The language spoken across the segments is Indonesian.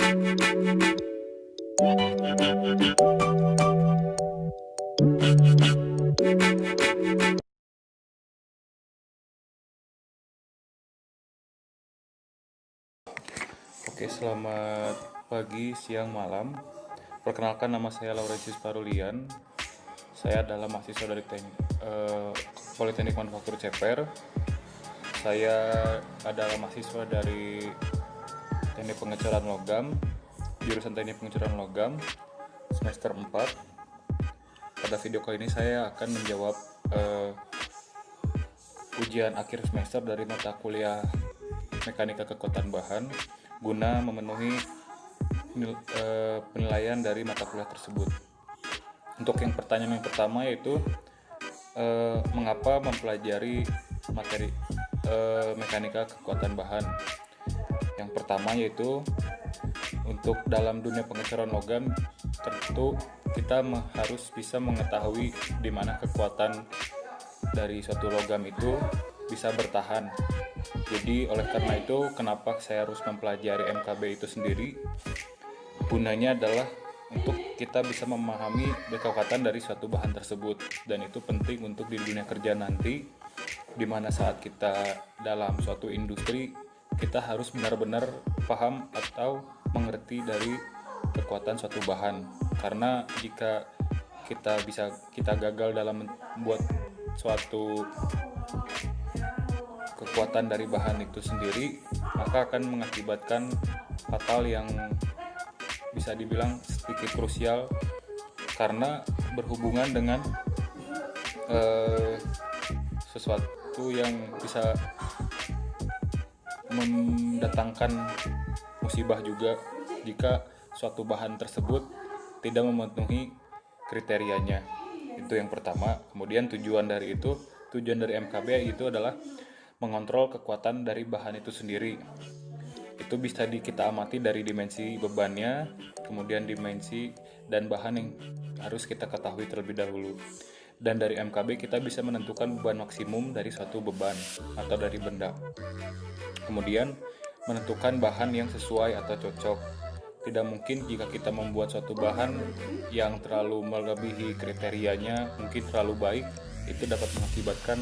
Oke, selamat pagi, siang, malam. Perkenalkan, nama saya Laurentius Parulian. Saya adalah mahasiswa dari Politeknik Manufaktur Ceper. Saya adalah mahasiswa dari Teknik Pengecoran Logam, jurusan Teknik Pengecoran Logam, semester 4. Pada video kali ini saya akan menjawab ujian akhir semester dari mata kuliah Mekanika Kekuatan Bahan guna memenuhi penilaian dari mata kuliah tersebut. Untuk pertanyaan yang pertama yaitu mengapa mempelajari materi mekanika kekuatan bahan. Yang pertama yaitu untuk dalam dunia pengecoran logam tentu kita harus bisa mengetahui di mana kekuatan dari suatu logam itu bisa bertahan. Jadi oleh karena itu kenapa saya harus mempelajari MKB itu sendiri? Gunanya adalah untuk kita bisa memahami kekuatan dari suatu bahan tersebut, dan itu penting untuk di dunia kerja nanti, di mana saat kita dalam suatu industri kita harus benar-benar paham atau mengerti dari kekuatan suatu bahan. Karena jika kita gagal dalam membuat suatu kekuatan dari bahan itu sendiri, maka akan mengakibatkan fatal yang bisa dibilang sedikit krusial, karena berhubungan dengan sesuatu yang bisa mendatangkan musibah juga jika suatu bahan tersebut tidak memenuhi kriterianya. Itu yang pertama. Kemudian tujuan dari MKB itu adalah mengontrol kekuatan dari bahan itu sendiri. Itu bisa kita amati dari dimensi bebannya, kemudian dimensi dan bahan yang harus kita ketahui terlebih dahulu. Dan dari MKB kita bisa menentukan beban maksimum dari suatu beban atau dari benda. Kemudian menentukan bahan yang sesuai atau cocok. Tidak mungkin jika kita membuat suatu bahan yang terlalu melebihi kriterianya, mungkin terlalu baik, itu dapat mengakibatkan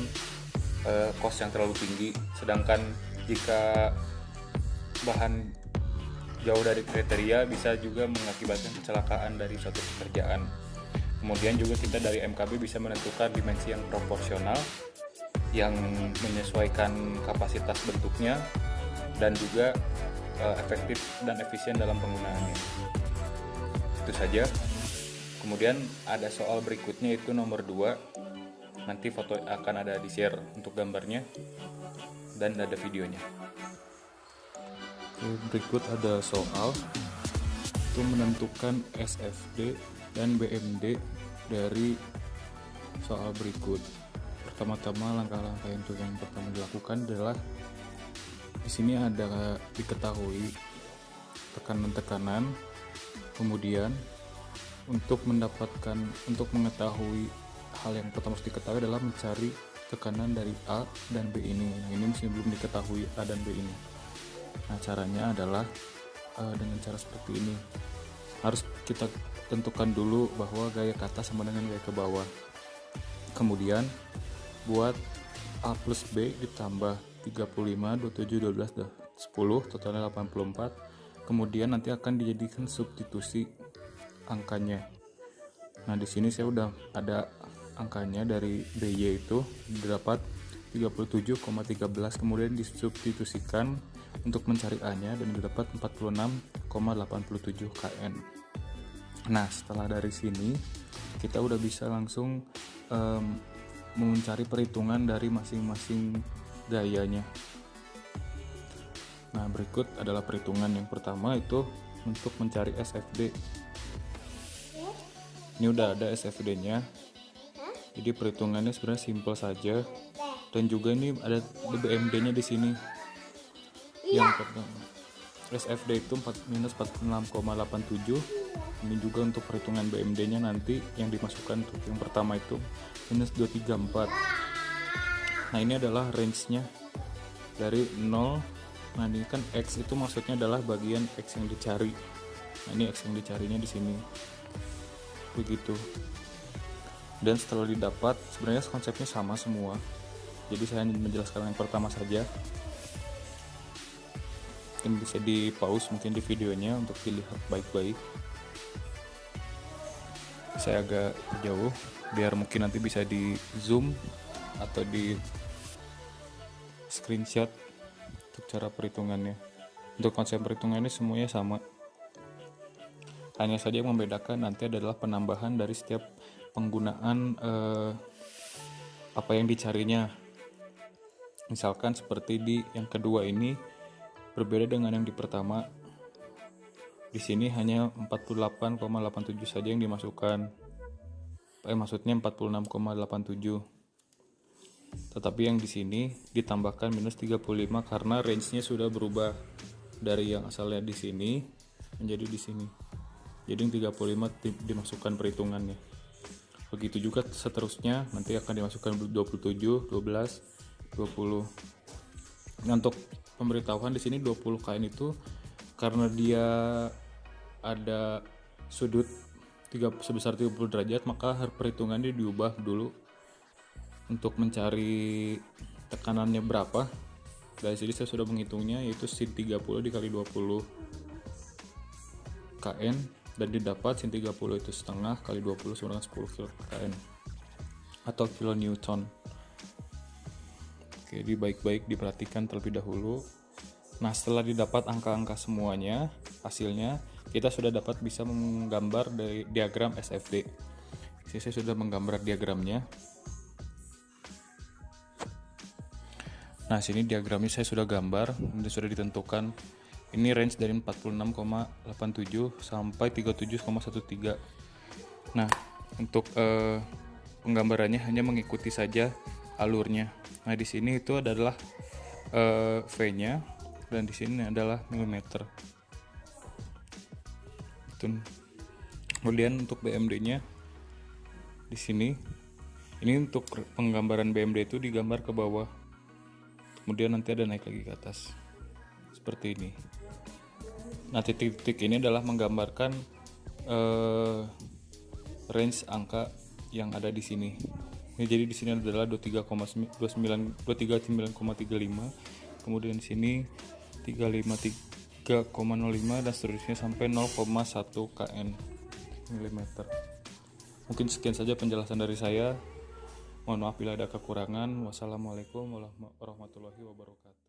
cost yang terlalu tinggi. Sedangkan jika bahan jauh dari kriteria bisa juga mengakibatkan kecelakaan dari suatu pekerjaan. Kemudian juga kita dari MKB bisa menentukan dimensi yang proporsional yang menyesuaikan kapasitas bentuknya dan juga efektif dan efisien dalam penggunaannya. Itu saja. Kemudian ada soal berikutnya, itu nomor 2. Nanti foto akan ada di share untuk gambarnya dan ada videonya. Berikut ada soal itu menentukan SFD dan BMD dari soal berikut. Pertama-tama langkah-langkah yang pertama dilakukan adalah di sini ada diketahui tekanan-tekanan. Kemudian untuk mengetahui hal yang pertama harus diketahui adalah mencari tekanan dari A dan B ini. Nah, ini masih belum diketahui A dan B ini. Nah, caranya adalah dengan cara seperti ini. Harus kita tentukan dulu bahwa gaya ke atas sama dengan gaya ke bawah. Kemudian buat A plus B ditambah 35, 27, 12, 10, totalnya 84. Kemudian nanti akan dijadikan substitusi angkanya. Nah, di sini saya udah ada angkanya dari BY itu didapat 37,13, kemudian disubstitusikan untuk mencari A-nya dan didapat 46,87 kN. Nah, setelah dari sini kita udah bisa langsung mencari perhitungan dari masing-masing gayanya. Nah, berikut adalah perhitungan. Yang pertama itu untuk mencari SFD. Ini udah ada SFD-nya. Jadi perhitungannya sebenarnya simpel saja. Dan juga ini ada BMD-nya di sini. Yang pertama SFD itu minus 46,87. Ini juga untuk perhitungan BMD-nya nanti yang dimasukkan untuk yang pertama itu minus 234. Nah, ini adalah range-nya dari 0. Nah, ini kan X itu maksudnya adalah bagian X yang dicari. Nah, ini X yang dicarinya di sini. Begitu. Dan setelah didapat, sebenarnya konsepnya sama semua. Jadi saya hanya menjelaskan yang pertama saja. Mungkin bisa di pause mungkin di videonya untuk dilihat baik-baik. Saya agak jauh biar mungkin nanti bisa di zoom atau di screenshot untuk cara perhitungannya. Untuk konsep perhitungannya semuanya sama. Hanya saja yang membedakan nanti adalah penambahan dari setiap penggunaan apa yang dicarinya. Misalkan seperti di yang kedua ini berbeda dengan yang di pertama. Di sini hanya 48,87 saja yang dimasukkan. Maksudnya 46,87. Tetapi yang di sini ditambahkan minus 35 karena range-nya sudah berubah dari yang asalnya di sini menjadi di sini. Jadi yang 35 dimasukkan perhitungannya. Begitu juga seterusnya, nanti akan dimasukkan 27, 12, 20. Nah, untuk pemberitahuan di sini 20 KN itu karena dia ada sudut sebesar 30 derajat, maka perhitungannya diubah dulu untuk mencari tekanannya berapa. Dari sini saya sudah menghitungnya, yaitu sin 30 dikali 20 KN, dan didapat sin 30 itu setengah kali 20 sama dengan 10 kN atau kilonewton. Oke, jadi baik-baik diperhatikan terlebih dahulu. Nah, setelah didapat angka-angka semuanya, hasilnya kita sudah dapat bisa menggambar dari diagram SFD. Saya sudah menggambar diagramnya. Nah, sini diagramnya saya sudah gambar dan sudah ditentukan. Ini range dari 46,87 sampai 37,13. Nah, untuk penggambarannya hanya mengikuti saja alurnya. Nah, di sini itu adalah V-nya dan di sini adalah milimeter. Kemudian untuk BMD-nya di sini. Ini untuk penggambaran BMD itu digambar ke bawah. Kemudian nanti ada naik lagi ke atas. Seperti ini. Nah, titik-titik ini adalah menggambarkan range angka yang ada di sini. Jadi di sini adalah 23,35, kemudian di sini 3,05 dan seterusnya sampai 0,1 kN milimeter. Mungkin sekian saja penjelasan dari saya. Mohon maaf bila ada kekurangan. Wassalamualaikum warahmatullahi wabarakatuh.